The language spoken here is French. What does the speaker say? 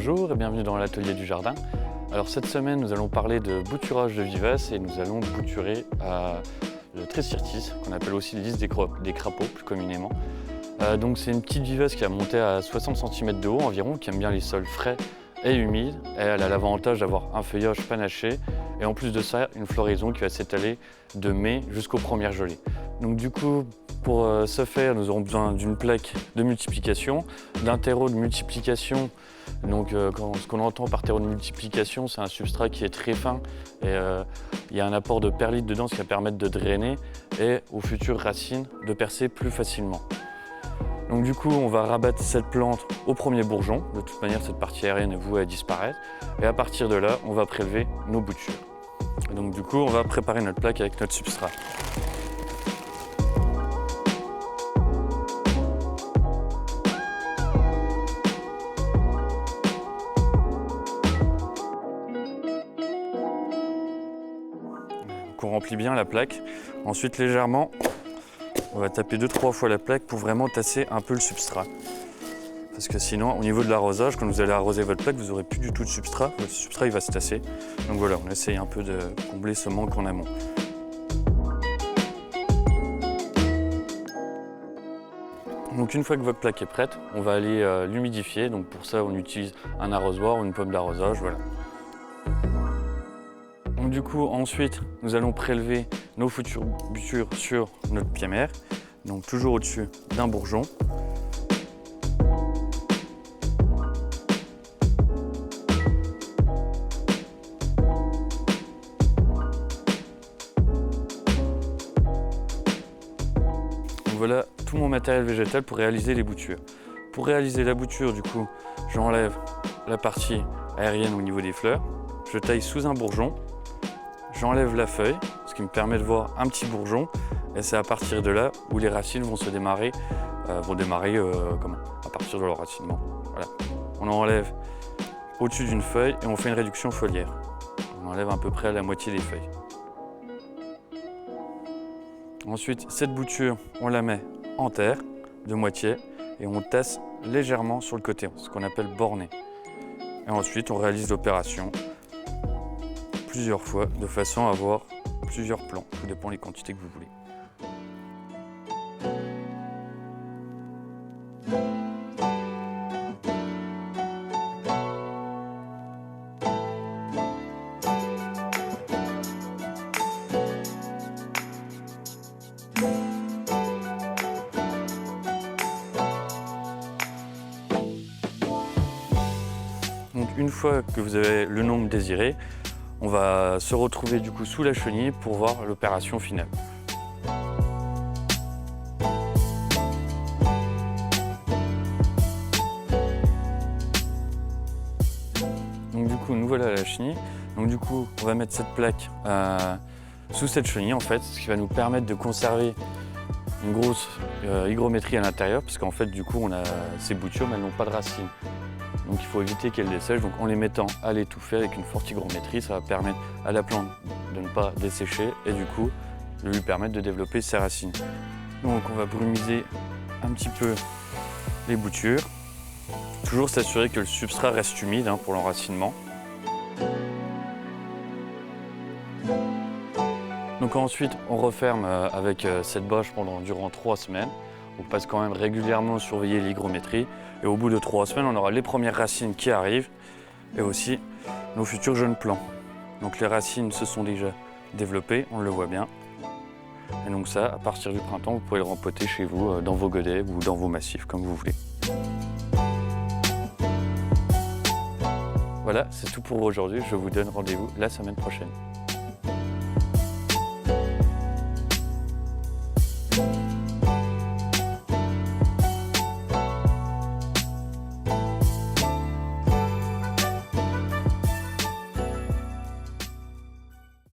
Bonjour et bienvenue dans l'atelier du jardin. Alors cette semaine nous allons parler de bouturage de vivaces et nous allons bouturer le Trichirtis, qu'on appelle aussi le lys des crapauds plus communément. Donc c'est une petite vivace qui a monté à 60 cm de haut environ, qui aime bien les sols frais et humides. Et elle a l'avantage d'avoir un feuillage panaché et en plus de ça une floraison qui va s'étaler de mai jusqu'aux premières gelées. Donc du coup, pour ce faire, nous aurons besoin d'une plaque de multiplication, d'un terreau de multiplication. Donc ce qu'on entend par terreau de multiplication, c'est un substrat qui est très fin et il y a un apport de perlite dedans, ce qui va permettre de drainer et aux futures racines de percer plus facilement. Donc du coup, on va rabattre cette plante au premier bourgeon. De toute manière, cette partie aérienne est vouée à disparaître. Et à partir de là, on va prélever nos boutures. Et donc du coup, on va préparer notre plaque avec notre substrat. On remplit bien la plaque. Ensuite, légèrement, on va taper 2-3 fois la plaque pour vraiment tasser un peu le substrat. Parce que sinon, au niveau de l'arrosage, quand vous allez arroser votre plaque, vous n'aurez plus du tout de substrat. Votre substrat, il va se tasser. Donc voilà, on essaye un peu de combler ce manque en amont. Donc une fois que votre plaque est prête, on va aller l'humidifier. Donc pour ça, on utilise un arrosoir ou une pomme d'arrosage. Voilà. Donc du coup, ensuite, nous allons prélever nos futures boutures sur notre pied-mère, donc toujours au-dessus d'un bourgeon. Donc voilà tout mon matériel végétal pour réaliser les boutures. Pour réaliser la bouture, du coup, j'enlève la partie aérienne au niveau des fleurs, je taille sous un bourgeon. J'enlève la feuille, ce qui me permet de voir un petit bourgeon, et c'est à partir de là où les racines vont se démarrer, à partir de leur racinement. Voilà. On enlève au-dessus d'une feuille et on fait une réduction foliaire. On enlève à peu près la moitié des feuilles. Ensuite, cette bouture, on la met en terre, de moitié, et on tasse légèrement sur le côté, ce qu'on appelle borner. Et ensuite, on réalise l'opération plusieurs fois, de façon à avoir plusieurs plants. Tout dépend des quantités que vous voulez. Donc une fois que vous avez le nombre désiré, on va se retrouver du coup sous la chenille pour voir l'opération finale. Donc du coup, nous voilà à la chenille. Donc du coup, on va mettre cette plaque sous cette chenille en fait, ce qui va nous permettre de conserver une grosse hygrométrie à l'intérieur, parce qu'en fait du coup, on a ces boutures, mais elles n'ont pas de racines. Donc il faut éviter qu'elle dessèche, donc en les mettant à l'étouffer avec une forte hygrométrie, ça va permettre à la plante de ne pas dessécher et du coup de lui permettre de développer ses racines. Donc on va brumiser un petit peu les boutures, toujours s'assurer que le substrat reste humide pour l'enracinement. Donc ensuite on referme avec cette bâche durant 3 semaines. On passe quand même régulièrement surveiller l'hygrométrie et au bout de 3 semaines, on aura les premières racines qui arrivent et aussi nos futurs jeunes plants. Donc les racines se sont déjà développées, on le voit bien. Et donc ça, à partir du printemps, vous pouvez le rempoter chez vous, dans vos godets ou dans vos massifs, comme vous voulez. Voilà, c'est tout pour aujourd'hui. Je vous donne rendez-vous la semaine prochaine.